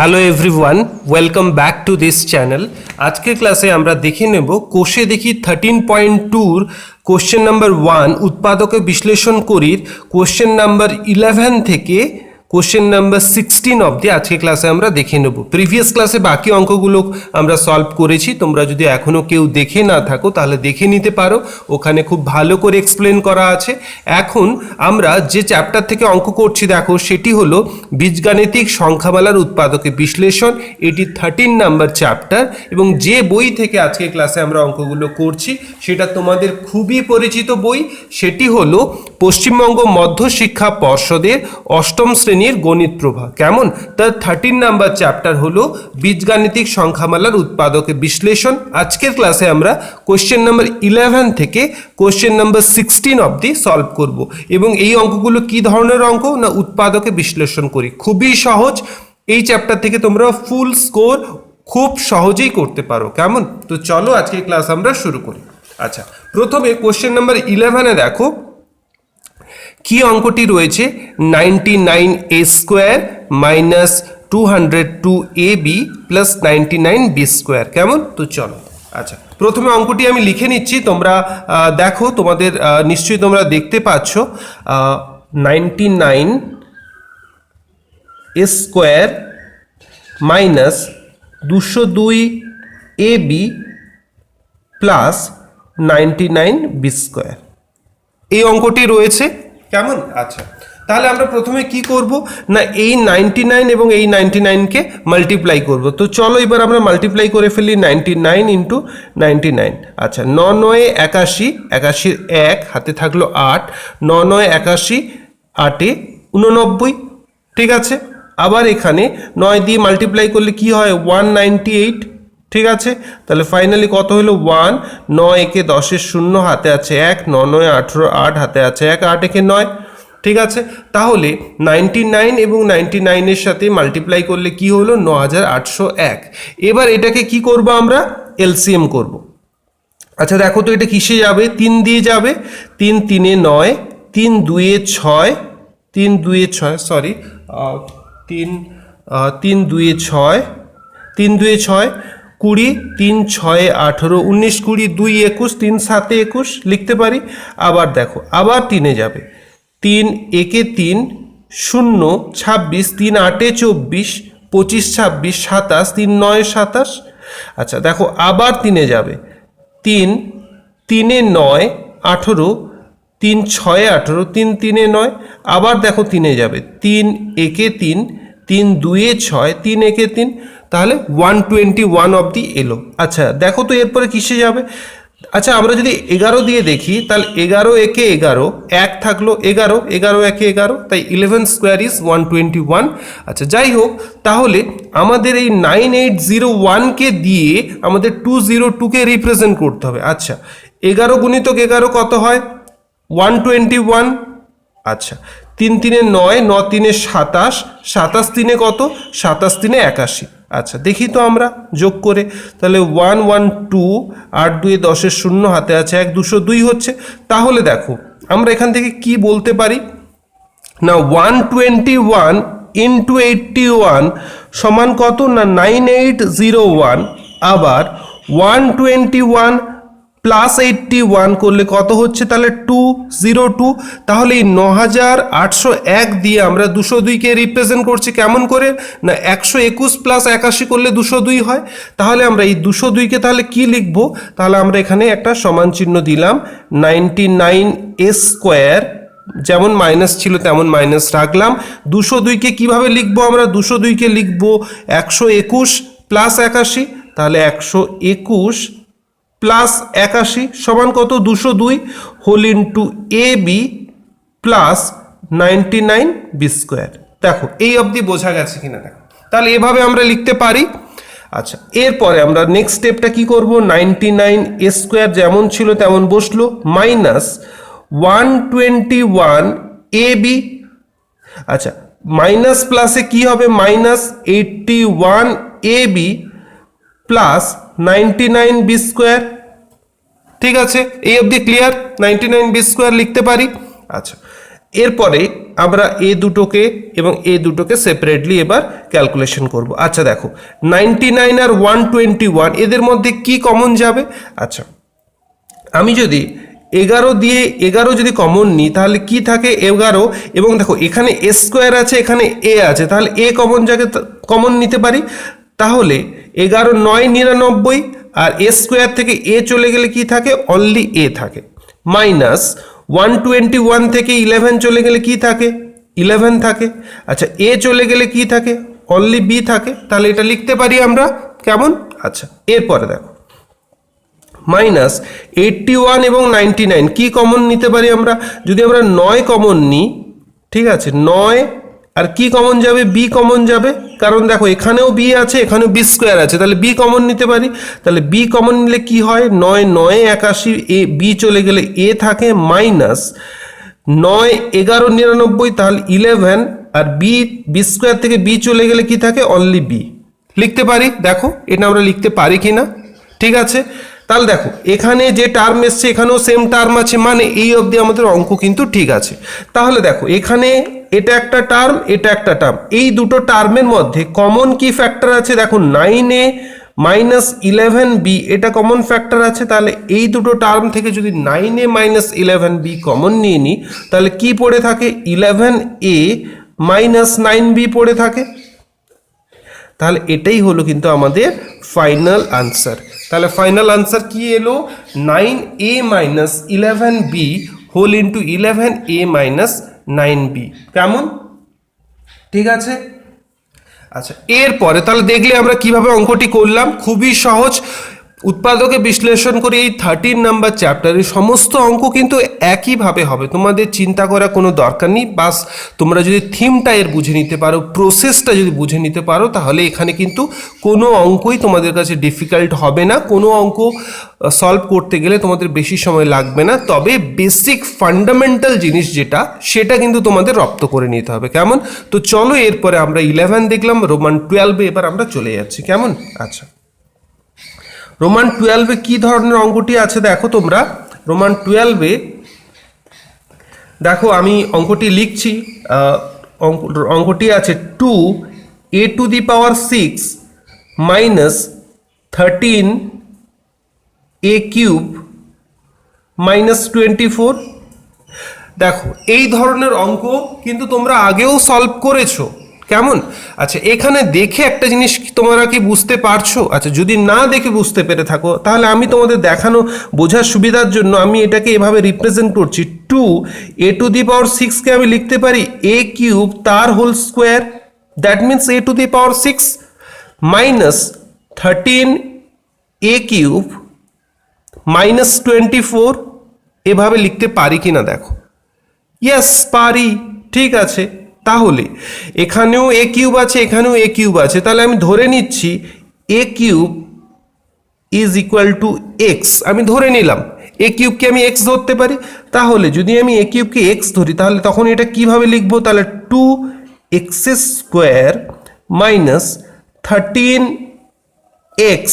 Hello everyone, welcome back to this channel. আজকের ক্লাসে আমরা দেখে নেব কোষে দেখি 13.2 কোশ্চেন নাম্বার 1 উৎপাদকে বিশ্লেষণ করির কোশ্চেন নাম্বার 11 থেকে কোশ্চেন নাম্বার 16 অবধি আজকে ক্লাসে আমরা দেখে নেব। প্রিভিয়াস ক্লাসে বাকি অঙ্কগুলো আমরা সলভ করেছি, তোমরা যদি এখনও কেউ দেখে না থাকো তাহলে দেখে নিতে পারো, ওখানে খুব ভালো করে এক্সপ্লেন করা আছে। এখন আমরা যে চ্যাপ্টার থেকে অঙ্ক করছি দেখো, সেটি হলো বীজগাণিতিক সংখ্যামালার উৎপাদকে বিশ্লেষণ। এটি 13 নাম্বার চ্যাপ্টার এবং যে বই থেকে আজকে ক্লাসে আমরা অঙ্কগুলো করছি সেটা তোমাদের খুবই পরিচিত বই, সেটি হলো পশ্চিমবঙ্গ মধ্যশিক্ষা পর্ষদের অষ্টম শ্রেণীর গণিত প্রভা। কেমন? তার 13 নাম্বার চ্যাপ্টার হলো বীজগাণিতিক সংখ্যামালার উৎপাদকে বিশ্লেষণ। আজকের ক্লাসে আমরা কোশ্চেন নাম্বার 11 থেকে কোশ্চেন নাম্বার 16 অবধি সলভ করব এবং এই অঙ্কগুলো কি ধরনের অঙ্ক না উৎপাদকে বিশ্লেষণ করি। খুবই সহজ, এই চ্যাপ্টার থেকে তোমরা ফুল স্কোর খুব সহজেই করতে পারো। কেমন? তো চলো আজকে ক্লাস আমরা শুরু করি। আচ্ছা, প্রথমে কোশ্চেন নাম্বার 11-এ দেখো কি অঙ্কটি রয়েছে, 99a square minus 202ab plus 99b square. কেমন? তো চলো আচ্ছা, প্রথমে অঙ্কটি আমি লিখে নিচ্ছি, তোমরা দেখো, তোমাদের নিশ্চয়ই তোমরা দেখতে পাচ্ছ 99 square minus 202ab plus 99b square, এই অঙ্কটি রয়েছে। কেমন? আচ্ছা, তাহলে আমরা প্রথমে কি করব না এই 99 এবং এই 99কে মাল্টিপ্লাই করব। তো চলো এবার আমরা মাল্টিপ্লাই করে ফেলি, 99 ইন্টু 99। আচ্ছা, 9 9 81, 81 1 হাতে থাকলো 8, 9 9 81, 8 89। ঠিক আছে, আবার এখানে 9 দিয়ে মাল্টিপ্লাই করলে কি হয়, 198। ঠিক আছে, তাহলে ফাইনালি কত হলো 1, 9 একে 10-এর 0 হাতে আছে 1, 9 9 18, 8 হাতে আছে 1, 8 একে 9। ঠিক আছে, তাহলে 99 এবং 99-এর সাথে মাল্টিপ্লাই করলে কি হলো 9801। এবার এটাকে কি করব, আমরা এলসিএম করব। আচ্ছা দেখো তো এটা কিসে যাবে, 3 দিয়ে যাবে, 3 3 এ 9, 3 2 এ 6, 3 2 এ 6 সরি 3 2 এ 6, 3 2 এ 6 20, 3 6 18, 19 20 2 21, 3 7 21 লিখতে পারি। আবার দেখো আবার 3-এ যাবে, 3 একে 3 0 26, 3 8 এ 24, 25 26 27, 3 9 27। আচ্ছা দেখো আবার 3-এ যাবে, 3 3 এ 9 18, 3 6 18, 3 3 এ 9। আবার দেখো 3-এ যাবে, 3 একে 3, 3 2 এ 6, 3 একে 3, তাহলে 121 অবধি এলো। আচ্ছা দেখো তো এরপরে কিসে যাবে, আচ্ছা আমরা যদি 11 দিয়ে দেখি তাহলে 11 একে 11, 1 থাকলো 11, 11 একে 11, তাই 11 স্কোয়ার ইজ 121। আচ্ছা যাই হোক, তাহলে আমাদের এই 9801কে দিয়ে আমাদের 202কে রিপ্রেজেন্ট করতে হবে। আচ্ছা 11 গুণিতক 11 কত হয়, 121। আচ্ছা 3 3 এ 9, 9 3 এ 27, 27 3 এ কত, 27 3 এ 81। আচ্ছা দেখি তো আমরা যোগ করে, তাহলে 112, 8 2 এ 10-এর 0 হাতে আছে 1, 202 হচ্ছে। তাহলে দেখো আমরা এখান থেকে কি বলতে পারি না 121 ইন্টু 81 সমান কত না 9801। আবার 121 প্লাস 81 করলে কত হচ্ছে, তাহলে 202। তাহলে এই 9801 দিয়ে আমরা 202কে রিপ্রেজেন্ট করছি কেমন করে না 121 প্লাস 81 করলে 202 হয়। তাহলে আমরা এই 202কে তাহলে কি লিখবো, তাহলে আমরা এখানে একটা সমান চিহ্ন দিলাম, 99a স্কোয়ার, যেমন মাইনাস ছিল তেমন মাইনাস রাখলাম। 202কে কিভাবে লিখবো, আমরা 202কে লিখবো 121 প্লাস 81, তাহলে 121 প্লাস 81 সমান কত, 202 whole into A B plus 99b square. দেখো এই অবধি বোঝা গেছে কিনা দেখো, তাহলে এভাবে আমরা লিখতে পারি। আচ্ছা এরপরে আমরা নেক্সট স্টেপটা কি করব, 99a স্কোয়ার যেমন ছিল তেমন বসলো, মাইনাস 121ab। আচ্ছা মাইনাস প্লাসে কি হবে, minus 81ab plus 99b square. ঠিক আছে, এই অবধি ক্লিয়ার, 99b স্কোয়ার লিখতে পারি। আচ্ছা এরপরে আমরা এ দুটোকে এবং এ দুটোকে সেপারেটলি এবার ক্যালকুলেশন করব। আচ্ছা দেখো 99 আর 121 এদের মধ্যে কি কমন যাবে? আচ্ছা আমি যদি 11 দিয়ে 11 যদি কমন নিই তাহলে কি থাকে 11, এবং দেখো এখানে এ স্কোয়ার আছে, এখানে এ আছে, তাহলে এ কমন নিতে পারি। তাহলে 11 9 99, আর এ স্কোয়ার থেকে এ চলে গেলে কি থাকে? অনলি এ থাকে। মাইনাস 121 থেকে 11 চলে গেলে কি থাকে? 11 থাকে। আচ্ছা এ চলে গেলে কি থাকে? অনলি বি থাকে। তাহলে এটা লিখতে পারি আমরা কেমন? আচ্ছা এরপরে দেখো মাইনাস 81 এবং 99 কি কমন নিতে পারি আমরা? যদি আমরা 9 কমন নিই, ঠিক আছে, 9 আর কি কমন যাবে? বি কমন যাবে, কারণ দেখো এখানেও বি আছে, এখানেও বি স্কোয়ার আছে, তাহলে বি কমন নিতে পারি। তাহলে বি কমন নিলে কি হয়? 9 9 81, এ বি চলে গেলে এ থাকে, মাইনাস 9 11 99, তাহলে 11, আর বি স্কোয়ার থেকে বি চলে গেলে কি থাকে? Only be. লিখতে পারি, দেখো এটা আমরা লিখতে পারি কিনা। ঠিক আছে, তাহলে দেখো এখানে যে টার্ম এসছে এখানেও সেম টার্ম আছে, মানে এই অবধি আমাদের অঙ্ক কিন্তু ঠিক আছে। তাহলে দেখো এখানে এটা একটা টার্ম, এটা একটা টার্ম, এই দুটো টার্মের মধ্যে কমন কি ফ্যাক্টর আছে? দেখো 9a মাইনাস 11b এটা কমন ফ্যাক্টর আছে। তাহলে এই দুটো টার্ম থেকে যদি 9a মাইনাস 11b কমন নিয়ে নিই তাহলে কি পড়ে থাকে? 11a মাইনাস 9b পড়ে থাকে। তাহলে এটাই হলো কিন্তু আমাদের ফাইনাল আনসার। তাহলে ফাইনাল আনসার কি এলো? 9a minus 11b whole into 11a minus 9b। কেমন? ঠিক আছে। আচ্ছা এরপরে তাহলে দেখলে আমরা কিভাবে অঙ্কটি করলাম, খুবই সহজ। উৎপাদকে বিশ্লেষণ করে এই 13 নাম্বার চ্যাপ্টারের সমস্ত অঙ্ক কিন্তু একইভাবে হবে, তোমাদের চিন্তা করার কোনো দরকার নেই। বাস তোমরা যদি থিমটা এর বুঝে নিতে পারো, প্রসেসটা যদি বুঝে নিতে পারো, তাহলে এখানে কিন্তু কোনো অঙ্কই তোমাদের কাছে ডিফিকাল্ট হবে না। কোনো অঙ্ক সলভ করতে গেলে তোমাদের বেশি সময় লাগবে না, তবে বেসিক ফান্ডামেন্টাল জিনিস যেটা সেটা কিন্তু তোমাদের রপ্ত করে নিতে হবে। কেমন? তো চলো এরপরে আমরা 11 দেখলাম, রোমান 12 এবার আমরা চলে যাচ্ছি। কেমন? আচ্ছা রোমান 12 কি ধরনের অঙ্কটি আছে দেখো তোমরা। রোমান 12 দেখো আমি অঙ্কটি লিখছি। অঙ্কটি আছে 2a two the power 6 minus 13a cube minus 24। দেখো এই ধরনের অঙ্ক কিন্তু তোমরা আগেও সলভ করেছো। কেমন? আচ্ছা এখানে দেখে একটা জিনিস তোমরা কি বুঝতে পারছো? আচ্ছা যদি না দেখে বুঝতে পেরে থাকো তাহলে আমি তোমাদের দেখানো বোঝার সুবিধার জন্য আমি এটাকে এভাবে রিপ্রেজেন্ট করছি। 2a টু দি পাওয়ার 6কে আমি লিখতে পারি a কিউব তার whole square, that means a to the power 6 minus 13a cube minus 24। এভাবে লিখতে পারি কিনা দেখো। ইয়েস পারি, ঠিক আছে। তাহলে এখানেও এ কিউব আছে, এখানেও এ কিউব আছে, তাহলে আমি ধরে নিচ্ছি a cube is equal to x. আমি ধরে নিলাম এ কিউবকে আমি এক্স ধরতে পারি। তাহলে যদি আমি এ কিউবকে এক্স ধরি তাহলে তখন এটা কিভাবে লিখবো? তাহলে 2x square minus 13x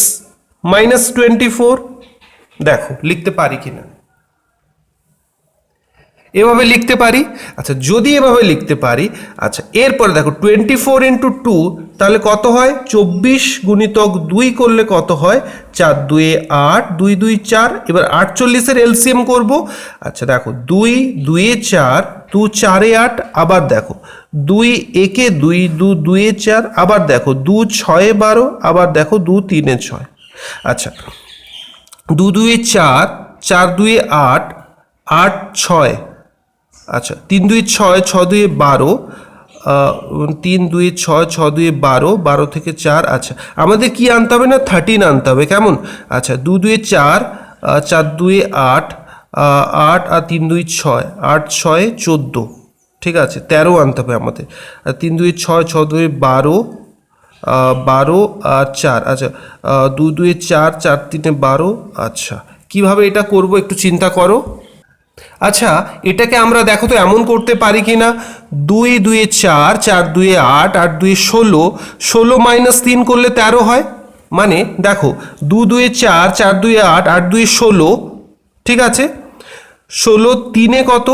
minus 24। দেখো লিখতে পারি কিনা, এভাবে লিখতে পারি। আচ্ছা যদি এভাবে লিখতে পারি, আচ্ছা এরপরে দেখো 24 ইন্টু 2 তাহলে কত হয়? 24 গুণিতক 2 করলে কত হয়? 4 2 8, 2 2 4। এবার 48-এর এলসিএম করব। আচ্ছা দেখো 2 2 4, 2 4 8, আবার দেখো 2 1 2, 2 2 4, আবার দেখো 2 6 12, আবার দেখো 2 3 6। আচ্ছা 2 2 4, 4 2 8, 8 6। আচ্ছা 3 2 6, 6 2 12, 3 2 6, 6 2 12, 12 থেকে 4। আচ্ছা আমাদের কি আনতে হবে না? 13 আনতে হবে। কেমন? আচ্ছা 2 2 4, 4 2 8, 8 আর 3 2 6, 8 6 14। ঠিক আছে 13 আনতে হবে আমাদের। 3 2 6, 6 2 12, 12 আর 4। আচ্ছা 2 2 4, 4 3 12। আচ্ছা কিভাবে এটা করব একটু চিন্তা করো। আচ্ছা এটাকে আমরা দেখো তো এমন করতে পারি কি না? 2 2 4, 4 2 8, 8 2 16, 16 মাইনাস 3 করলে 13 হয়। মানে দেখো 2 2 4, 4 2 8, 8 2 16। ঠিক আছে 16 3 কত?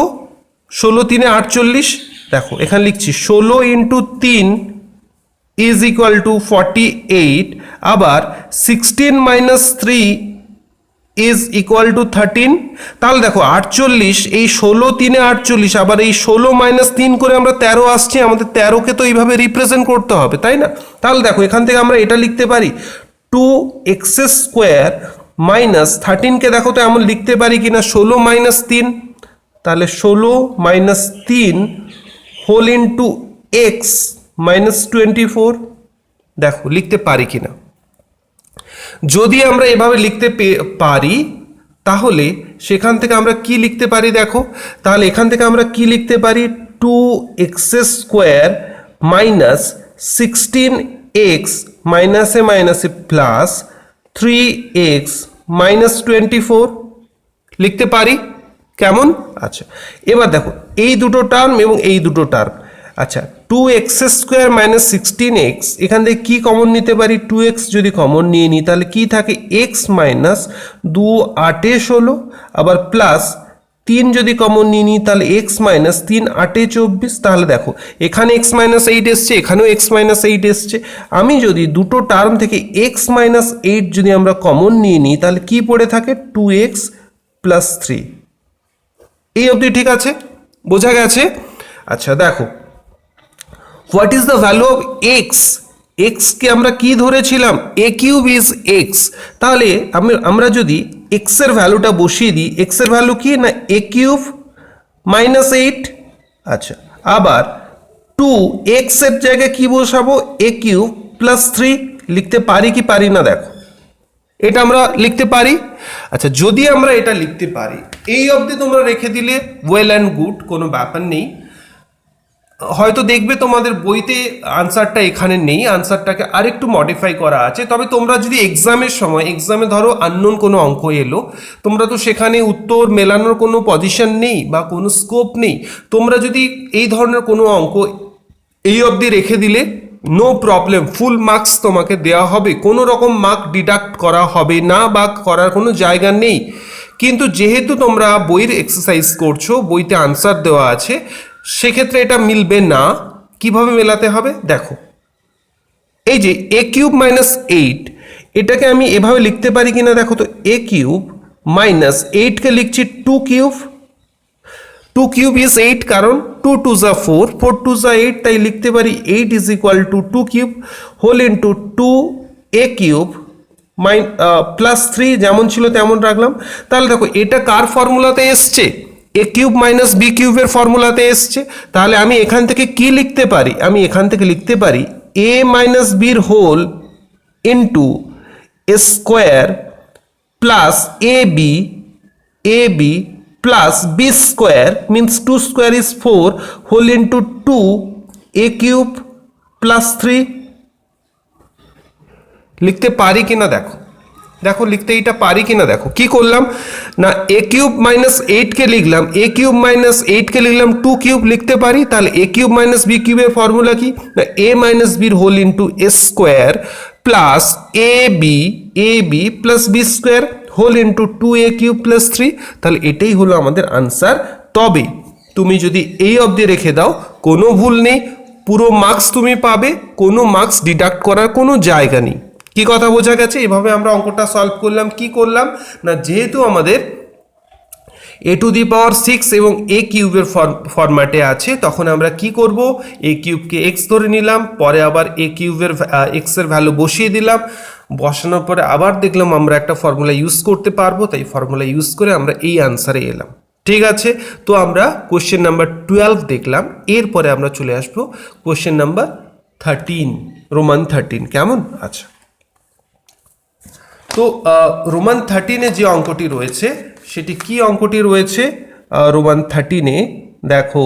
16 3 48, দেখো এখানে লিখছি 16 ইন্টু 3 ইজ ইকুয়াল টু 48, আবার 16 মাইনাস 3 ইজ ইকুয়াল টু 13। তাহলে দেখো 48, এই 16 3 48, আবার এই 16 মাইনাস 3 করে আমরা 13 আসছি, আমাদের 13কে তো এইভাবে রিপ্রেজেন্ট করতে হবে, তাই না? তাহলে দেখো এখান থেকে আমরা এটা লিখতে পারি 2x স্কোয়ার মাইনাস 13কে দেখো তো এমন লিখতে পারি কিনা 16 মাইনাস 3, তাহলে 16 minus 3 whole into x minus 24, দেখো লিখতে পারি কিনা। যদি আমরা এভাবে লিখতে পারি তাহলে সেখান থেকে আমরা কি লিখতে পারি দেখো, তাহলে এখান থেকে আমরা কি লিখতে পারি 2x স্কোয়ার মাইনাস 16x মাইনাসে মাইনাসে প্লাস 3x মাইনাস 24 লিখতে পারি, কেমন? আচ্ছা, এবার দেখো এই দুটো টার্ম এবং এই দুটো টার্ম, আচ্ছা 2x স্কোয়ার মাইনাস 16x, এখান থেকে কি কমন নিতে পারি? 2x যদি কমন নিয়ে নিই তাহলে কি থাকে? x মাইনাস 2 8 16, আবার প্লাস 3 যদি কমন নিয়ে নিই তাহলে x মাইনাস 3 8 24, তাহলে দেখো এখানে x মাইনাস 8 এসছে, এখানেও x মাইনাস 8 এসছে। আমি যদি দুটো টার্ম থেকে x মাইনাস 8 যদি আমরা কমন নিয়ে নিই তাহলে কি পড়ে থাকে? 2x plus 3। এই অবধি ঠিক আছে, বোঝা গেছে? আচ্ছা দেখো, what is the value of x? এক্সকে আমরা কি ধরেছিলাম? A cube is x. তাহলে আমরা যদি এক্সের ভ্যালুটা বসিয়ে দিই, এক্সের ভ্যালু কি না এ কিউব মাইনাস 8। আচ্ছা, আবার 2x এর জায়গায় কি বসাবো? এ কিউব প্লাস 3। লিখতে পারি কি পারি না? দেখো এটা আমরা লিখতে পারি। আচ্ছা, যদি আমরা এটা লিখতে পারি, এই অবধি তোমরা রেখে দিলে ওয়েল অ্যান্ড গুড, কোনো ব্যাপার নেই। হয়তো দেখবে তোমাদের বইতে আনসারটা এখানে নেই, আনসারটাকে আরেকটু মডিফাই করা আছে। তবে তোমরা যদি এক্সামের সময়, এক্সামে ধরো আননোন কোনো অঙ্ক এলো, তোমরা তো সেখানে উত্তর মেলানোর কোনো পজিশন নেই বা কোনো স্কোপ নেই। তোমরা যদি এই ধরনের কোনো অঙ্ক এই অবধি রেখে দিলে নো প্রবলেম, ফুল মার্কস তোমাকে দেওয়া হবে, কোনো রকম মার্ক ডিডাক্ট করা হবে না বা করার কোনো জায়গা নেই। কিন্তু যেহেতু তোমরা বইয়ের এক্সারসাইজ করছো, বইতে আনসার দেওয়া আছে, সেক্ষেত্রে এটা মিলবে না। কিভাবে মেলাতে হবে দেখো, এই যে এ কিউব মাইনাস 8, এটাকে আমি এভাবে লিখতে পারি কিনা দেখো তো। এ কিউব মাইনাস 8কে লিখছি 2 কিউব, 2 কিউব ইজ 8, কারণ 2 2 যা 4, 4 2 যা 8, তাই লিখতে পারি 8 is equal to 2 cube whole into 2 A cube plus 3, যেমন ছিল তেমন রাখলাম। তাহলে দেখো এটা কার ফর্মুলাতে এসছে? এ কিউব মাইনাস বি কিউবের ফর্মুলাতে এসছে। তাহলে আমি এখান থেকে কি লিখতে পারি? আমি এখান থেকে লিখতে পারি এ মাইনাস বির whole into square plus A B plus B square means 2 square is 4 whole into 2 A cube plus 3। লিখতে পারি কিনা দেখো, দেখো লিখতে এইটা পারি কিনা দেখো। কি করলাম না, এ কিউব মাইনাস 8কে লিখলাম, এ কিউব মাইনাস 8কে লিখলাম 2 কিউব লিখতে পারি। তাহলে এ কিউব মাইনাস বি কিউবের ফর্মুলা কি না এ মাইনাস বির whole into a square plus A B plus B square whole into 2 A cube plus 3। তাহলে এটাই হলো আমাদের আনসার। তবে তুমি যদি এই অবধি রেখে দাও, কোনো ভুল নেই, পুরো মার্কস তুমি পাবে, কোনো মার্কস ডিডাক্ট করার কোনো জায়গা নেই। কি কথা বোঝা গেছে? এভাবে আমরা অঙ্কটা সলভ করলাম। কি করলাম না, যেহেতু আমাদের এ টু দি পাওয়ার 6 এবং এ কিউবের ফরম্যাটে আছে, তখন আমরা কি করব? এ কিউবকে এক্স ধরে নিলাম, পরে আবার এ কিউবের এক্স এর ভ্যালু বসিয়ে দিলাম, বসানোর পরে আবার দেখলাম আমরা একটা ফর্মুলা ইউজ করতে পারবো, তাই ফর্মুলা ইউজ করে আমরা এই আনসারে এলাম। ঠিক আছে, তো আমরা কোশ্চেন নাম্বার 12 দেখলাম। এরপরে আমরা চলে আসবো কোশ্চেন নাম্বার 13, রোমান 13। কেমন? আচ্ছা, তো রোমান 13-এ যে অঙ্কটি রয়েছে সেটি কি অঙ্কটি রয়েছে? রোমান 13-এ দেখো,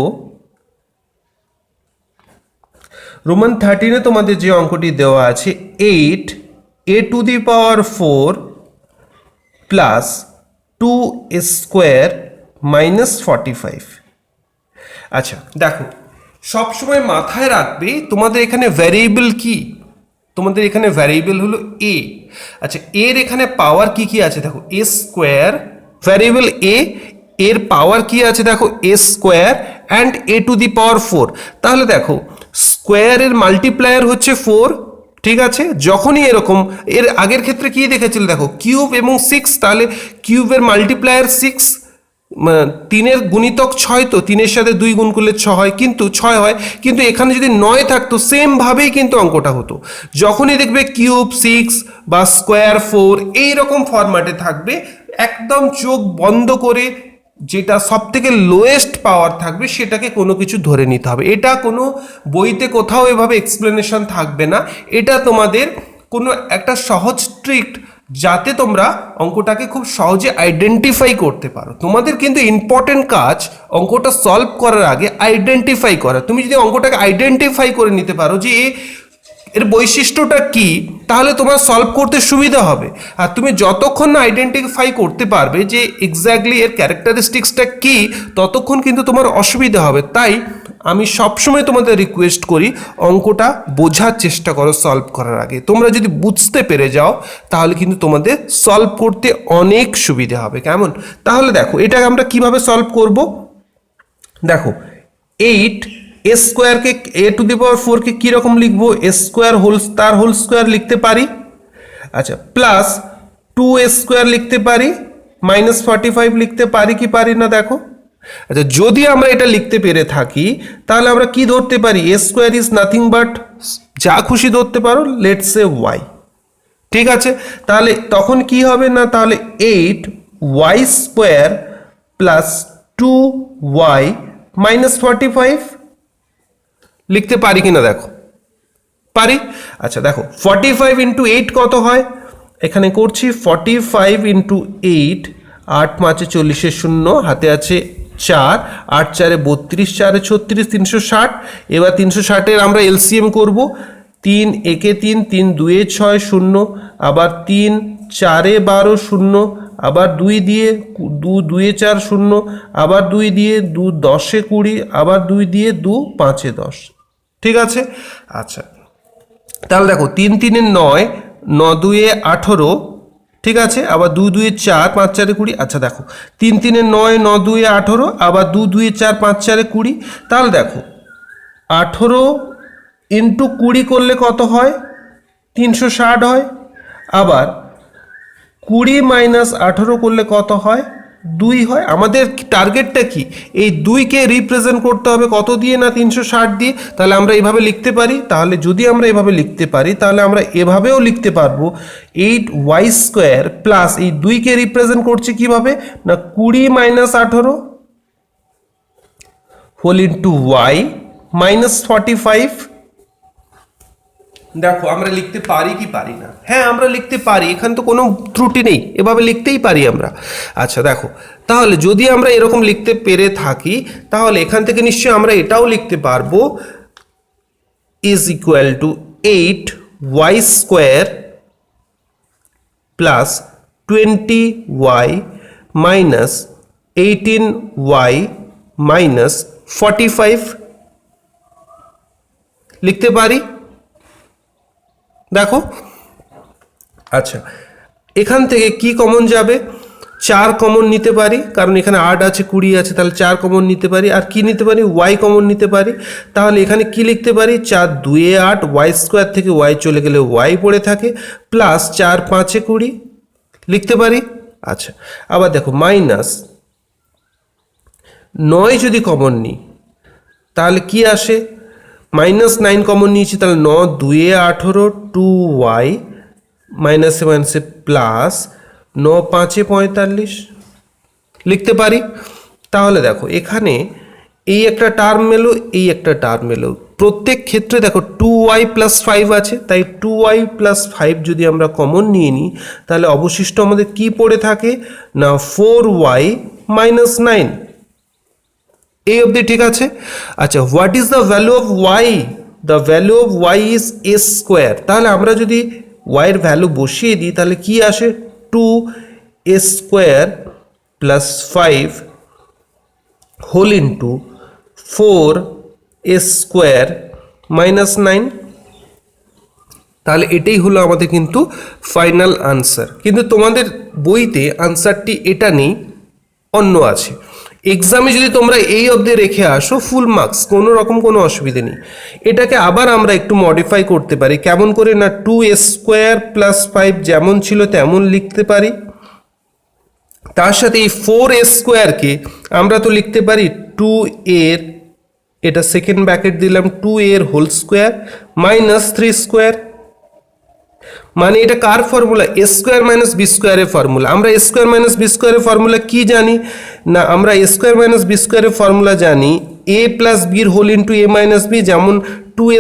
রোমান 13-এ তোমাদের যে অঙ্কটি দেওয়া আছে 8 a to the power 4 plus 2 square minus 45। আচ্ছা দেখো, সবসময় মাথায় রাখবে তোমাদের এখানে ভ্যারিয়েবল কি? তোমাদের এখানে ভ্যারিয়েবল হলো এ। আচ্ছা, এর এখানে পাওয়ার কি কি আছে দেখো, এ স্কোয়ার ভ্যারিয়েবল এ, এর পাওয়ার কি আছে দেখো a square and a to the power 4। তাহলে দেখো স্কোয়ারের মাল্টিপ্লায়ার হচ্ছে 4, ঠিক আছে। যখনই এরকম, এর আগের ক্ষেত্রে কি দেখেছিল দেখো কিউব এবং 6, তাহলে কিউবের মাল্টিপ্লায়ার 6, 3-এর গুণিতক 6, তো 3-এর সাথে 2 গুণ করলে 6 হয়, কিন্তু 6 হয়, কিন্তু এখানে যদি 9 থাকতো সেমভাবেই কিন্তু অঙ্কটা হতো। যখনই দেখবে কিউব 6 বা স্কোয়ার 4 এইরকম ফরম্যাটে থাকবে, একদম চোখ বন্ধ করে যেটা সব থেকে লোয়েস্ট পাওয়ার থাকবে সেটাকে কোনো কিছু ধরে নিতে হবে। এটা কোনো বইতে কোথাও এভাবে এক্সপ্লেনেশন থাকবে না, এটা তোমাদের কোনো একটা সহজ ট্রিক, যাতে তোমরা অঙ্কটাকে খুব সহজে আইডেন্টিফাই করতে পারো। তোমাদের কিন্তু ইম্পর্টেন্ট কাজ অঙ্কটা সলভ করার আগে আইডেন্টিফাই করা। তুমি যদি অঙ্কটাকে আইডেন্টিফাই করে নিতে পারো যে এর বৈশিষ্ট্যটা কি, তাহলে তোমার সলভ করতে সুবিধা হবে। আর তুমি যতক্ষণ না আইডেন্টিফাই করতে পারবে যে এক্স্যাক্টলি এর ক্যারেক্টারিস্টিক্সটা কি, ততক্ষণ কিন্তু তোমার অসুবিধা হবে। তাই আমি সবসময় তোমাদের রিকোয়েস্ট করি অঙ্কটা বোঝার চেষ্টা করো সলভ করার আগে। তোমরা যদি বুঝতে পেরে যাও তাহলে কিন্তু তোমাদের সলভ করতে অনেক সুবিধা হবে। কেমন? তাহলে দেখো এটাকে আমরা কিভাবে সলভ করব। দেখো 8 এ স্কোয়ারকে এ টু দি পাওয়ার 4 কে কীরকম লিখবো, এ স্কোয়ার তার হোল স্কোয়ার লিখতে পারি। আচ্ছা, প্লাস 2 স্কোয়ার লিখতে পারি, -45 লিখতে পারি কি পারি না দেখো। আচ্ছা, যদি আমরা এটা লিখতে পেরে থাকি তাহলে আমরা কি ধরতে পারি, এ স্কোয়ার ইজ নাথিং বাট, যা খুশি ধরতে পারো, লেটস সে ওয়াই। ঠিক আছে, তাহলে তখন কি হবে না, তাহলে 8y স্কোয়ার প্লাস 2y -45 লিখতে পারি কিনা দেখো, পারি। আচ্ছা দেখো 45 ইন্টু 8 কত হয়, এখানে করছি 45 ইন্টু 8, 8 5 40 শূন্য, হাতে আছে 4, 8 4 32, 4 36, 360। এবার 360-এর আমরা এলসিএম করব। 3 1 3, 3 2 6 0, আবার 3 4 12 0, আবার 2 দিয়ে 2 2 4 0, আবার 2 দিয়ে 2 10 20, আবার 2 দিয়ে 2 5 10। ঠিক আছে। আচ্ছা তাহলে দেখো 3 3 9, 9 2 18, ঠিক আছে, আবার 2 2 4, 5 4 20। আচ্ছা দেখো 3 3 9, 9 2 18, আবার 2 2 4, 5 4 20। তাহলে দেখো 18 ইন্টু 20 করলে কত হয়, 360 হয়। আবার 20 মাইনাস 18 করলে কত হয়, 2 হয়। আমাদের টার্গেটটা কি, এই 2কে রিপ্রেজেন্ট করতে হবে কত দিয়ে না 360 দিয়ে। তাহলে আমরা এভাবে লিখতে পারি। তাহলে যদি আমরা এভাবে লিখতে পারি তাহলে আমরা এভাবেও লিখতে পারবো, 8y স্কোয়ার প্লাস এই 2কে রিপ্রেজেন্ট করছি কিভাবে না 20 মাইনাস 18 হোল ইন্টু y -45। দেখো আমরা লিখতে পারি কি পারি না, হ্যাঁ আমরা লিখতে পারি, এখানে তো কোনো ত্রুটি নেই, এভাবে লিখতেই পারি আমরা। আচ্ছা দেখো তাহলে যদি আমরা এরকম লিখতে পেরে থাকি তাহলে এখান থেকে নিশ্চয়ই আমরা এটাও লিখতে পারবো, is equal two 8y square plus 20y minus 18y minus 45 লিখতে পারি। দেখো আচ্ছা এখান থেকে কি কমন যাবে, 4 কমন নিতে পারি, কারণ এখানে 8 আছে 20 আছে, তাহলে 4 কমন নিতে পারি। আর কি নিতে পারি, y কমন নিতে পারি। তাহলে এখানে কি লিখতে পারি, 4 2 8, y স্কোয়ার থেকে y চলে গেলে y পড়ে থাকে, প্লাস 4 5 20 লিখতে পারি। আচ্ছা আবার দেখো মাইনাস 9 যদি কমন নিই তাহলে কি আসে, -9 কমন নিয়েছি, তাহলে 9 2 18, 2y মাইনাসে মাইনাসে প্লাস 9 5 45 লিখতে পারি। তাহলে দেখো এখানে এই একটা টার্ম এলো, এই একটা টার্ম এলো, প্রত্যেক ক্ষেত্রে দেখো 2y প্লাস 5 আছে, তাই 2y প্লাস 5 যদি আমরা কমন নিয়ে নিই তাহলে অবশিষ্ট আমাদের কি পড়ে থাকে না 4y মাইনাস 9। এই অবধি ঠিক আছে। আচ্ছা what is the value of Y, the value of Y is A square. তাহলে আমরা যদি ওয়াই এর ভ্যালু বসিয়ে দিই তাহলে কি আসে, 2a square plus 5 whole into 4a square minus 9। তাহলে এটাই হলো আমাদের কিন্তু ফাইনাল আনসার। কিন্তু তোমাদের বইতে আনসারটি এটা নেই, অন্য আছে। এক্সামে যদি তোমরা এই অবধি রেখে আসো ফুল মার্কস, কোনো রকম কোনো অসুবিধে নেই। এটাকে আবার আমরা একটু মডিফাই করতে পারি, কেমন করে না 2a² + 5 যেমন ছিল তেমন লিখতে পারি। তার সাথে এই 4a² আমরা তো লিখতে পারি 2a, এটা সেকেন্ড ব্র্যাকেট দিলাম, 2a² - 3²। মানে এটা কার ফর্মুলা? a² - b² এর ফর্মুলা। আমরা a² - b² এর ফর্মুলা কি জানি না, আমরা a² - b² এর ফর্মুলা জানি a + b whole into a - b, যেমন 2a²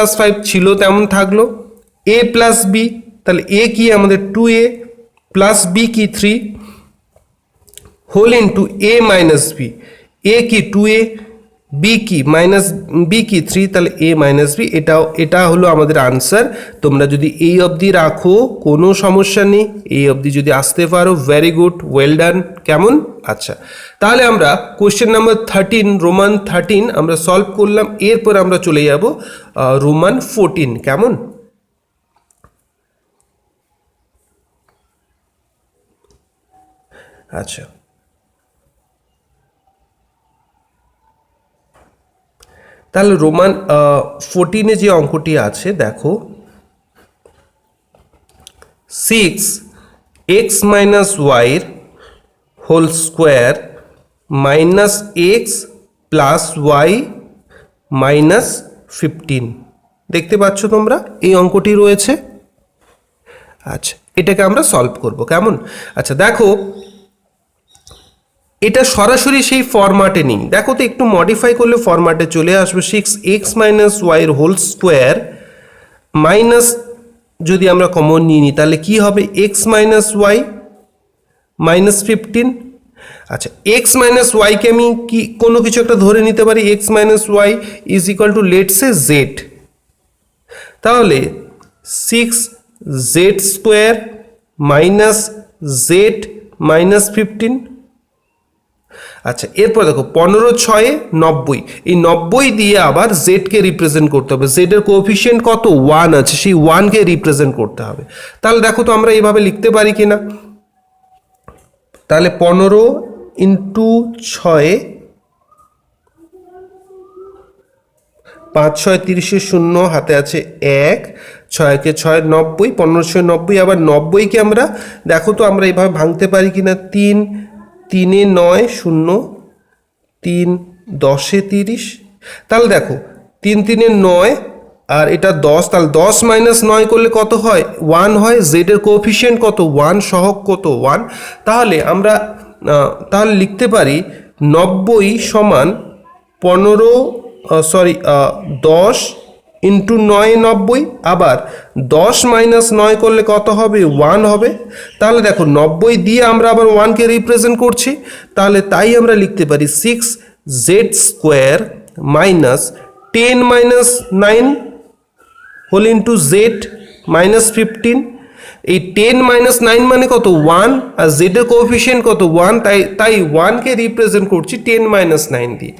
+ 5 ছিল তেমন থাকলো, a + b, তাহলে a কি আমাদের 2a + b কি 3 whole into a - b, a কি 2a, b কি b কি 3, তাহলে a - b। এটা হলো আমাদের আনসার। তোমরা যদি এই অবধি রাখো কোনো সমস্যা নেই, এই অবধি যদি আসতে পারো ভেরি গুড, ওয়েল ডান। কেমন? আচ্ছা, তাহলে আমরা কোশ্চেন নাম্বার 13 রোমান 13 আমরা সলভ করলাম। এরপর আমরা চলে যাব রোমান 14। কেমন? আচ্ছা, তাহলে রোমান 14-এ যে অঙ্কটি আছে দেখো, 6x - y whole square minus X plus Y minus 15। দেখতে পাচ্ছ তোমরা এই অঙ্কটি রয়েছে। আচ্ছা, এটাকে আমরা সলভ করব। কেমন? আচ্ছা দেখো, এটা সরাসরি সেই ফরম্যাটে নেই, দেখো তো একটু মডিফাই করলে ফরম্যাটে চলে আসবে। 6x - y এর হোল স্কোয়ার মাইনাস, যদি আমরা কমন নিয়ে নিই তাহলে কি হবে? x - y minus 15। আচ্ছা, x - y কে আমি কি কোনো কিছু একটা ধরে নিতে পারি, x - y is equal two let's say z। তাহলে 6z² মাইনাস z মাইনাস 15। আচ্ছা, এরপর দেখো 15×6 90, এই 90 দিয়ে আবার জেডকে রিপ্রেজেন্ট করতে হবে। জেডের কোএফিসিয়েন্ট কত? 1 আছে, সেই 1কে রিপ্রেজেন্ট করতে হবে। তাহলে দেখো তো আমরা এইভাবে লিখতে পারি কিনা। তাহলে 15 × 6, 5 × 6 30, 0 হাতে আছে 1, 6 × 6 90, 15×6 90। আবার 90কে আমরা দেখো তো আমরা এইভাবে ভাঙতে পারি কিনা। 3 3 9 0, 3 10 30। তাহলে দেখো 3 3 9 আর এটা 10, তাহলে 10 - 9 করলে কত হয়? 1 হয়। জেডের কোএফিসিয়েন্ট কত? 1, সহগ কত? 1। তাহলে আমরা তাহলে লিখতে পারি 90 সমান 10 ইন্টু 9 90। আবার 10 - 9 করলে কত হবে? 1 হবে। তাহলে দেখো 90 দিয়ে আমরা আবার 1কে রিপ্রেজেন্ট করছি, তাহলে তাই আমরা লিখতে পারি 6z² minus 10 - 9 whole into z minus 15। এই 10 - 9 মানে কত? 1, আর জেডের কোএফিসিয়েন্ট কত? 1, তাই 1কে রিপ্রেজেন্ট করছি 10 - 9 দিয়ে।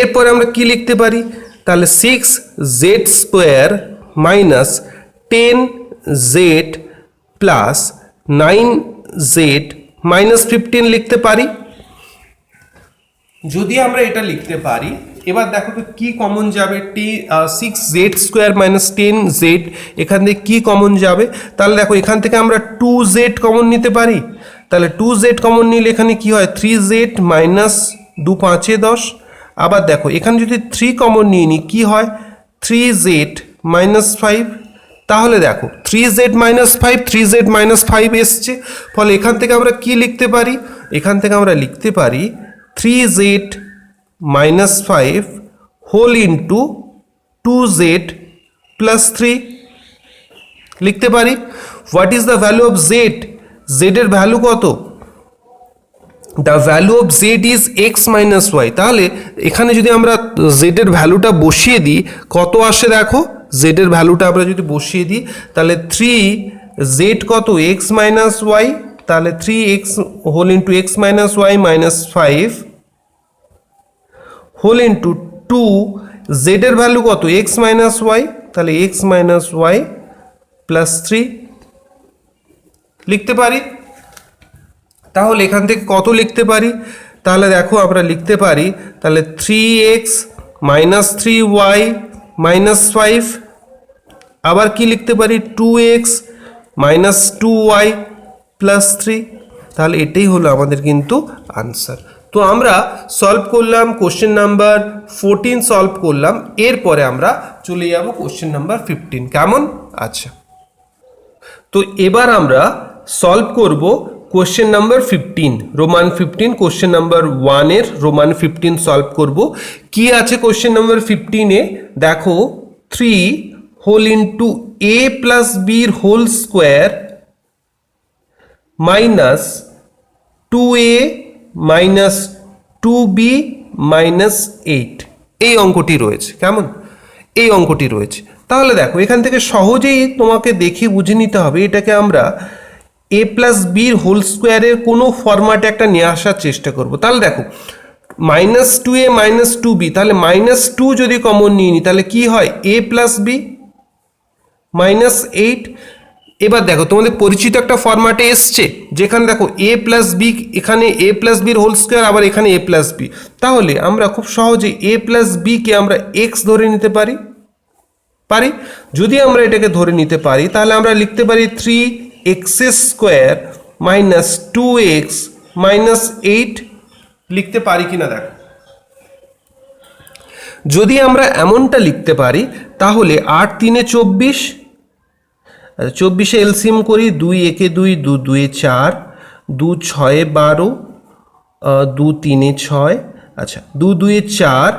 এরপর আমরা কি লিখতে পারি? তাহলে 6z² minus 10z plus 9z minus 15 লিখতে পারি। যদি আমরা এটা লিখতে পারি, এবার দেখো তো কি কমন যাবে। 6z² মাইনাস 10z, এখান থেকে কি কমন যাবে? তাহলে দেখো এখান থেকে আমরা 2z কমন নিতে পারি। তাহলে 2z কমন নিলে এখানে কি হয়? 3z minus 2 5 10। আবার দেখো এখানে যদি 3 কমন নিয়ে নিই কি হয়? 3z minus 5। তাহলে দেখো 3z মাইনাস 5, 3z মাইনাস 5 এসছে। ফলে এখান থেকে আমরা কি লিখতে পারি? এখান থেকে আমরা লিখতে পারি 3z minus 5 whole into 2z plus 3 লিখতে পারি। What is the value of z? জেডের ভ্যালু কত? The value of z is x minus y. তাহলে এখানে যদি আমরা জেডের ভ্যালুটা বসিয়ে দিই কত আসে দেখো। জেডের ভ্যালুটা আমরা যদি বসিয়ে দিই তাহলে 3z কত? X minus y. তাহলে 3x whole into x minus y minus 5 whole into 2, জেডের ভ্যালু কত? X minus y. তাহলে এক্স মাইনাস ওয়াই প্লাস 3 লিখতে পারি। তাহলে এখান থেকে কত লিখতে পারি? তাহলে দেখো আমরা লিখতে পারি তাহলে 3x মাইনাস 3y মাইনাস 5, আবার কি লিখতে পারি 2x মাইনাস 2y প্লাস 3। তাহলে এটাই হলো আমাদের কিন্তু আনসার। তো আমরা সলভ করলাম কোশ্চেন নাম্বার 14 সলভ করলাম, এরপরে আমরা চলে যাব কোশ্চেন নাম্বার 15। কেমন? আচ্ছা, তো এবার আমরা সলভ করব question number 15, Roman 15, question number 1 এর রোমান 15 সলভ করব। কি আছে কোশ্চেন নাম্বার 15 এ? দেখো 3 হোল ইন্টু a প্লাস বির whole square minus 2a minus 2b minus 8, এই অঙ্কটি রয়েছে। কেমন? এই অঙ্কটি রয়েছে। তাহলে দেখো এখান থেকে সহজেই তোমাকে দেখে বুঝে নিতে হবে, এটাকে আমরা a প্লাস বির হোল স্কোয়ারের কোনো ফরম্যাটে একটা নিয়ে আসার চেষ্টা করব। তাহলে দেখো মাইনাস 2a মাইনাস 2b, তাহলে মাইনাস 2 যদি কমন নিয়ে নিই তাহলে কি হয় a প্লাস বি মাইনাস 8। এবার দেখো তোমাদের পরিচিত একটা ফরম্যাটে এসছে, যেখানে দেখো a প্লাস বি, এখানে a প্লাস বির হোল স্কোয়ার, আবার এখানে a প্লাস বি। তাহলে আমরা খুব সহজে a প্লাস বিকে আমরা x ধরে নিতে পারি। যদি আমরা এটাকে ধরে নিতে পারি তাহলে আমরা লিখতে পারি 3x square minus 2x minus 8, লিখতে পারি কিনা দেখো। যদি আমরা এমনটা লিখতে পারি তাহলে 8 3 24, 24 এলসিএম করি, 2 1 2, 2 2 4, 2 6 12, 2 3 6, আচ্ছা 2 2 4,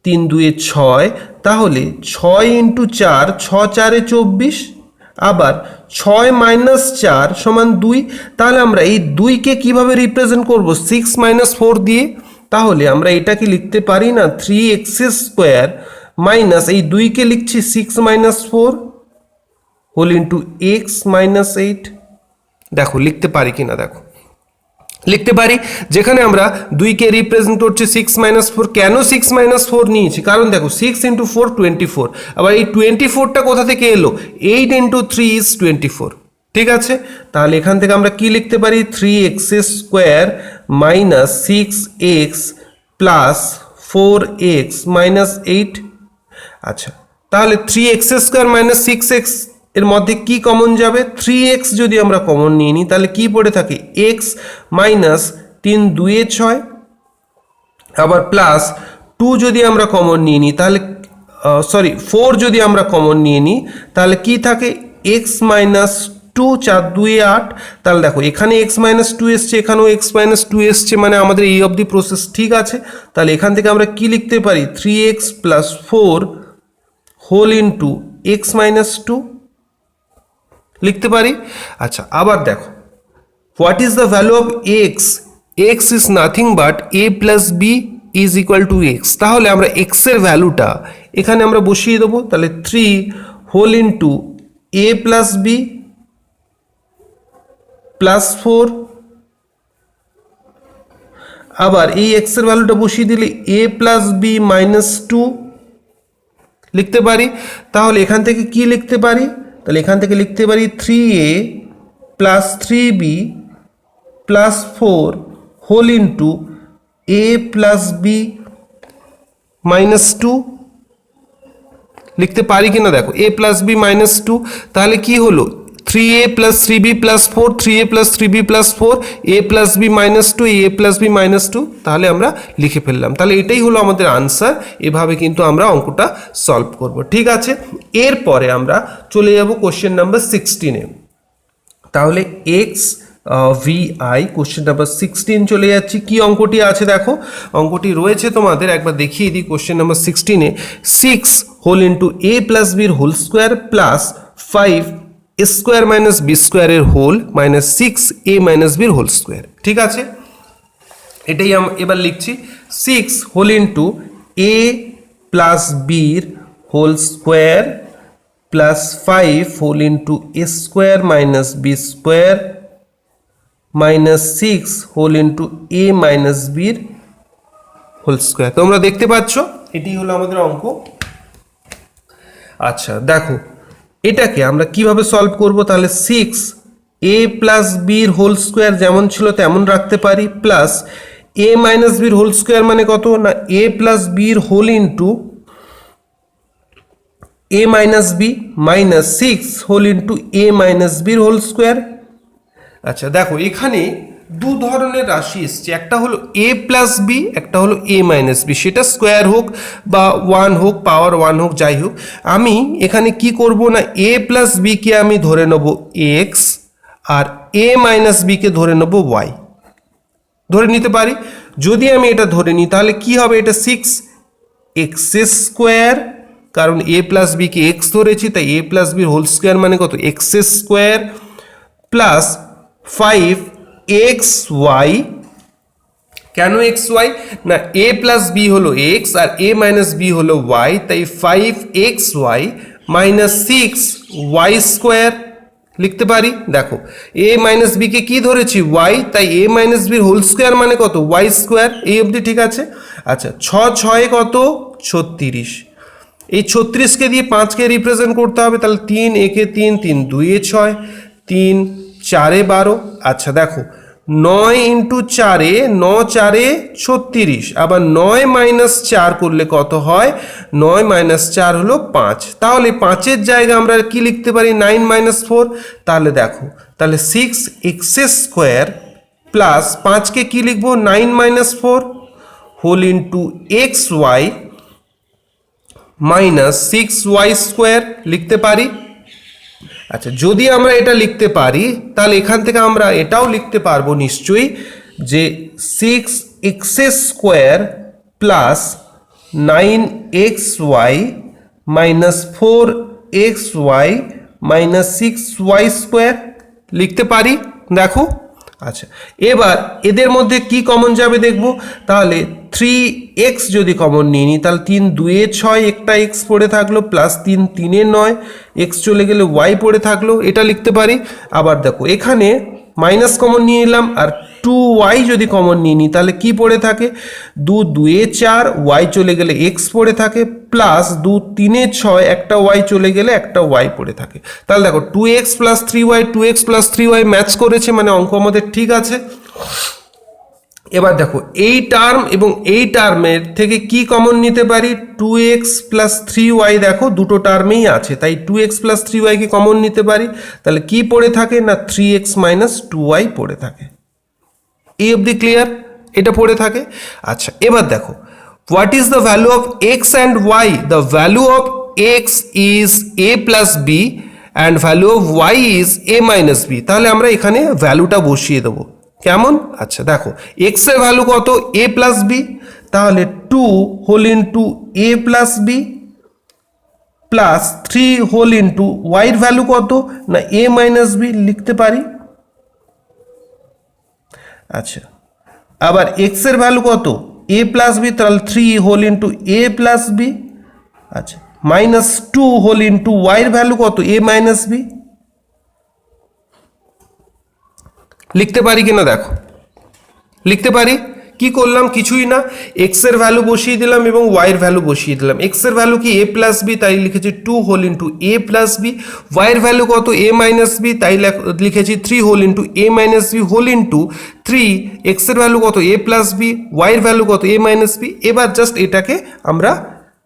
3 2 6, তাহলে 6 ইন্টু 4, 6 4 24, আবার 6 মাইনাস 4 সমান 2। তাহলে আমরা এই 2কে কিভাবে রিপ্রেজেন্ট করব? 6 মাইনাস 4 দিয়ে। তাহলে আমরা এটাকে লিখতে পারি না 3x স্কোয়ার মাইনাস এই 2কে লিখছি 6 minus 4 whole into x minus 8। দেখো লিখতে পারি কিনা দেখো, লিখতে পারি। যেখানে আমরা 2কে রিপ্রেজেন্ট করছি 6 মাইনাস 4। কেন 6 মাইনাস 4 নিয়েছি? কারণ দেখো 6 ইন্টু 4 24, আবার এই 24টা কোথা থেকে এলো? 8 ইন্টু 3 ইজ 24। ঠিক আছে, তাহলে এখান থেকে আমরা কি লিখতে পারি 3x square minus 6x plus 4x minus 8। আচ্ছা, তাহলে 3x স্কোয়ার মাইনাস 6x এর মধ্যে কি কমন যাবে? 3x যদি আমরা কমন নিয়ে নিই তাহলে কি পড়ে থাকে x মাইনাস 3 2 6, আবার প্লাস 2 যদি আমরা কমন নিয়ে নিই তাহলে 4 যদি আমরা কমন নিয়ে নিই তাহলে কি থাকে x মাইনাস 2 4 2 8। তাহলে দেখো এখানে x মাইনাস 2 এসছে, এখানেও x মাইনাস 2 এসছে, মানে আমাদের এই অবধি প্রসেস ঠিক আছে। তাহলে এখান থেকে আমরা কি লিখতে পারি 3x plus 4 whole into x minus 2 লিখতে পারি। আচ্ছা, আবার দেখো what is the value of x? x is nothing but a plus B is equal to x। তাহলে আমরা x এর ভ্যালুটা এখানে আমরা বসিয়ে দেবো। তাহলে 3 whole into a plus B plus 4, আবার এই x এর ভ্যালুটা বসিয়ে দিলে a প্লাস বি মাইনাস 2 লিখতে পারি। তাহলে এখান থেকে কি লিখতে পারি? তাহলে এখান থেকে লিখতে পারি 3a plus 3b plus 4 whole into a plus B minus 2 লিখতে পারি কিনা দেখো, a প্লাস বি মাইনাস 2। তাহলে কি হলো 3a plus 3b plus 4, 3a plus 3b plus 4, a plus B minus 2, a plus B minus 2। তাহলে আমরা লিখে ফেললাম। তাহলে এটাই হলো আমাদের আনসার। এভাবে কিন্তু আমরা অঙ্কটা সলভ করব। ঠিক আছে, এরপরে আমরা চলে যাব কোশ্চেন নাম্বার 16-এ। তাহলে এক্স ভিআই কোশ্চেন নাম্বার 16 চলে যাচ্ছি। কি অঙ্কটি আছে দেখো, অঙ্কটি রয়েছে তোমাদের একবার দেখিয়ে দিই। কোশ্চেন নাম্বার 16-এ 6 হোল ইন্টু a প্লাস বির whole square plus 5 square minus b স্কোয়ারের হোল মাইনাস 6a মাইনাস বির হোল স্কোয়ার। ঠিক আছে, এটাই এবার লিখছি 6 হোল ইন্টু a প্লাস বির whole square plus 5 whole into a square minus b square minus 6 whole into a minus বির whole square. তোমরা দেখতে পাচ্ছ এটি হলো আমাদের অঙ্ক। আচ্ছা দেখো এটাকে আমরা কিভাবে সলভ করব? তাহলে 6 এ প্লাস বির হোল স্কোয়ার যেমন ছিল তেমন রাখতে পারি, প্লাস এ মাইনাস বির হোল স্কোয়ার মানে কত না এ প্লাস বির whole into a minus b minus 6 whole into a minus বির হোল স্কোয়ার। আচ্ছা দেখো এখানে দু ধরনের রাশি এসছে, একটা হলো এ প্লাস বি, একটা হলো এ মাইনাস বি, সেটা স্কোয়ার হোক বা 1 হোক, পাওয়ার 1 হোক, যাই হোক। আমি এখানে কি করব না এ প্লাস বিকে আমি ধরে নেব এক্স আর এ মাইনাস বিকে ধরে নেব ওয়াই, ধরে নিতে পারি। যদি আমি এটা ধরে নিই তাহলে কি হবে, এটা 6 এক্স স্কোয়ার, কারণ এ প্লাস বিকে এক্স ধরেছি তাই এ প্লাস বির হোল স্কোয়ার মানে কত X square, plus 5 X Y. কেন এক্স ওয়াই না এ প্লাস বি হলো এক্স আর এ মাইনাস বি হলো ওয়াই, তাই 5 X Y minus 6 Y square লিখতে পারি। দেখো এ মাইনাস বিকে কি ধরেছি ওয়াই, তাই এ মাইনাস বির হোল স্কোয়ার মানে কত ওয়াই স্কোয়ার, এই অবধি ঠিক আছে। আচ্ছা 6 কত 36, এই 36কে দিয়ে 5কে রিপ্রেজেন্ট করতে হবে, তাহলে 3 একে 3, 3 2 6, 3 4 12। আচ্ছা দেখো 9 ইন্টু 4 9 4 36, আবার 9 মাইনাস 4 করলে কত হয় 9 মাইনাস 4 হলো 5, তাহলে 5-এর জায়গায় আমরা কি লিখতে পারি 9 মাইনাস 4। তাহলে দেখো তাহলে 6 এক্স স্কোয়ার প্লাস 5কে কি লিখবো 9 minus 4 whole into X Y minus 6 Y square লিখতে পারি। আচ্ছা যদি আমরা এটা লিখতে পারি তাহলে এখান থেকে আমরা এটাও লিখতে পারবো নিশ্চয়ই যে 6 X square plus 9 X Y minus 4 X Y minus 6 Y square লিখতে পারি। দেখো আচ্ছা এবার এদের মধ্যে কি কমন যাবে দেখব, তাহলে 3x যদি কমন নিয়ে নিই তাহলে 3 2 6 একটা x পড়ে থাকলো, প্লাস 3 3 9 x চলে গেলে y পড়ে থাকলো, এটা লিখতে পারি। আবার দেখো এখানে মাইনাস কমন নিয়ে নিলাম আর 2y যদি কমন নিয়ে নিই তাহলে কি পড়ে থাকে 2 2 4 y চলে গেলে x পড়ে থাকে, প্লাস 2 3 6 একটা y চলে গেলে একটা y পড়ে থাকে। তাহলে দেখো 2x plus 3y 2x plus 3y match করেছে, মানে অঙ্ক আমাদের ঠিক আছে। এবার দেখো এই টার্ম এবং এই টার্মের থেকে কি কমন নিতে পারি 2x প্লাস 3y, দেখো দুটো টার্মেই আছে তাই 2x প্লাস 3y কে কমন নিতে পারি, তাহলে কি পড়ে থাকে না 3x মাইনাস 2y পড়ে থাকে। এই অবধি ক্লিয়ার, এটা পড়ে থাকে। আচ্ছা এবার দেখো what is the value of x and y, the value of x is a plus B and value of y is a minus B. তাহলে আমরা এখানে ভ্যালুটা বসিয়ে দেবো কেমন। আচ্ছা দেখো x এর ভ্যালু কত a প্লাস বি, তাহলে 2 whole into a plus B plus 3 whole into y এর ভ্যালু কত না a মাইনাস বি লিখতে পারি। আচ্ছা আবার x এর ভ্যালু কত a প্লাস বি, তাহলে 3 whole into a plus B, আচ্ছা মাইনাস 2 হোল ইন্টু y এর ভ্যালু কত a মাইনাস বি লিখতে পারি কিনা দেখো, লিখতে পারি। কি করলাম কিছুই না, x এর ভ্যালু বসিয়ে দিলাম এবং y এর ভ্যালু বসিয়ে দিলাম। x এর ভ্যালু কি a প্লাস বি, তাই লিখেছি 2 whole into a plus B, y এর ভ্যালু কত a মাইনাস বি, তাই লিখেছি 3 whole into a minus B whole into 3 x এর ভ্যালু কত a প্লাস বি, y এর ভ্যালু কত a মাইনাস বি। এবার জাস্ট এটাকে আমরা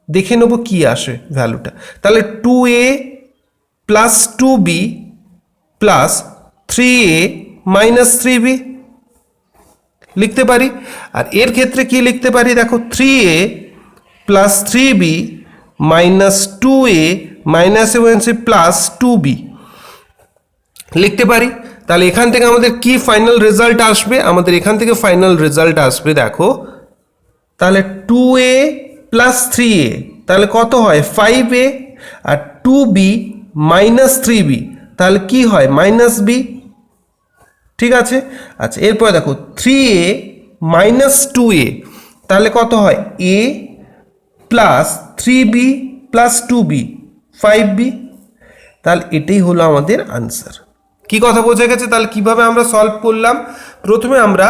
দেখে নেব কি আসে ভ্যালুটা, তাহলে 2a plus 2b plus 3a minus 3b লিখতে পারি। আর এর ক্ষেত্রে কি লিখতে পারি দেখো 3a plus 3b minus 2a minus plus 2b লিখতে পারি। তাহলে এখান থেকে আমাদের কি ফাইনাল রেজাল্ট আসবে, আমাদের এখান থেকে ফাইনাল রেজাল্ট আসবে দেখো, তাহলে 2a প্লাস 3a তাহলে কত হয় 5a, আর 2b মাইনাস 3b তাহলে কি হয় মাইনাস b, ঠিক আছে। আচ্ছা এরপর দেখো 3a মাইনাস 2a তাহলে কত হয় a plus 3b plus 2b 5b, তাহলে এটাই হলো আমাদের আনসার। কি কথা বোঝা গেছে? তাহলে কিভাবে আমরা সলভ করলাম, প্রথমে আমরা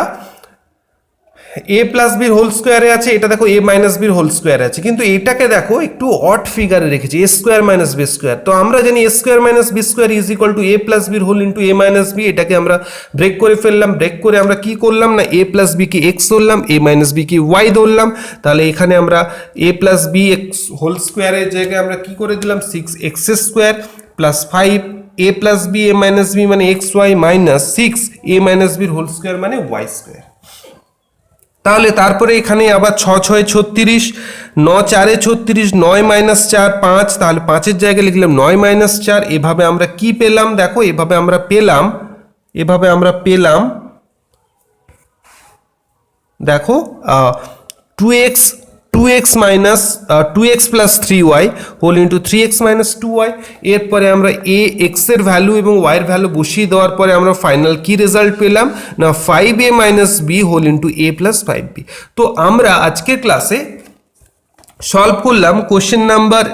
এ প্লাস বির হোল স্কোয়ারে আছে, এটা দেখো এ মাইনাস বির হোল স্কোয়ারে আছে, কিন্তু এটাকে দেখো একটু অড ফিগারে রেখেছি, a square minus b square. তো আমরা জানি a square minus b square is equal to a plus বির whole into a minus b. এটাকে আমরা ব্রেক করে ফেললাম, ব্রেক করে আমরা কি করলাম না এ প্লাস বি কি এক্স ধরলাম, এ মাইনাস বি কি ওয়াই ধরলাম। তাহলে এখানে আমরা এ প্লাস বি এক্স হোল স্কোয়ারের জায়গায় আমরা কি করে দিলাম 6x square plus 5 A plus B A minus B মানে এক্স ওয়াই মাইনাস 6 এ মাইনাস বির হোল স্কোয়ার মানে ওয়াই স্কোয়ার। তাহলে তারপরে এখানে আবার 6 6 36, 9 4 36, 9 মাইনাস 4 5, তাহলে 5-এর জায়গায় লিখলাম 9 মাইনাস 4। এভাবে আমরা কি পেলাম দেখো, এভাবে আমরা পেলাম দেখো 2x minus 2x plus 3y whole into 3x minus 2y। এরপরে আমরা এ এক্সের ভ্যালু এবং ওয়াইয়ের ভ্যালু বসিয়ে দেওয়ার পরে আমরা ফাইনাল কি রেজাল্ট পেলাম না 5a minus B whole into a plus 5b। তো আমরা আজকের ক্লাসে সলভ করলাম কোশ্চেন নাম্বার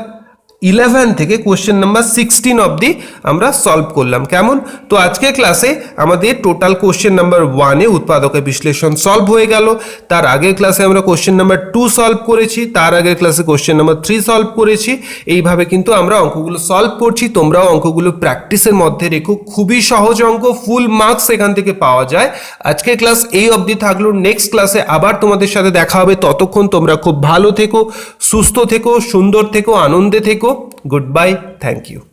11 থেকে কোশ্চেন নাম্বার 16 অবধি আমরা সলভ করলাম। কেমন? তো আজকের ক্লাসে আমাদের টোটাল কোশ্চেন নাম্বার 1-এ উৎপাদকের বিশ্লেষণ সলভ হয়ে গেল। তার আগের ক্লাসে আমরা কোশ্চেন নাম্বার 2 সলভ করেছি, তার আগের ক্লাসে কোশ্চেন নাম্বার 3 সলভ করেছি। এইভাবে কিন্তু আমরা অঙ্কগুলো সলভ করছি, তোমরাও অঙ্কগুলো প্র্যাকটিসের মধ্যে রেখো। খুবই সহজ অঙ্ক, ফুল মার্কস এখান থেকে পাওয়া যায়। আজকের ক্লাস এই অবধি থাকলো, নেক্সট ক্লাসে আবার তোমাদের সাথে দেখা হবে। ততক্ষণ তোমরা খুব ভালো থেকো, সুস্থ থেকো, সুন্দর থেকো, আনন্দে থেকো। Goodbye. Thank you.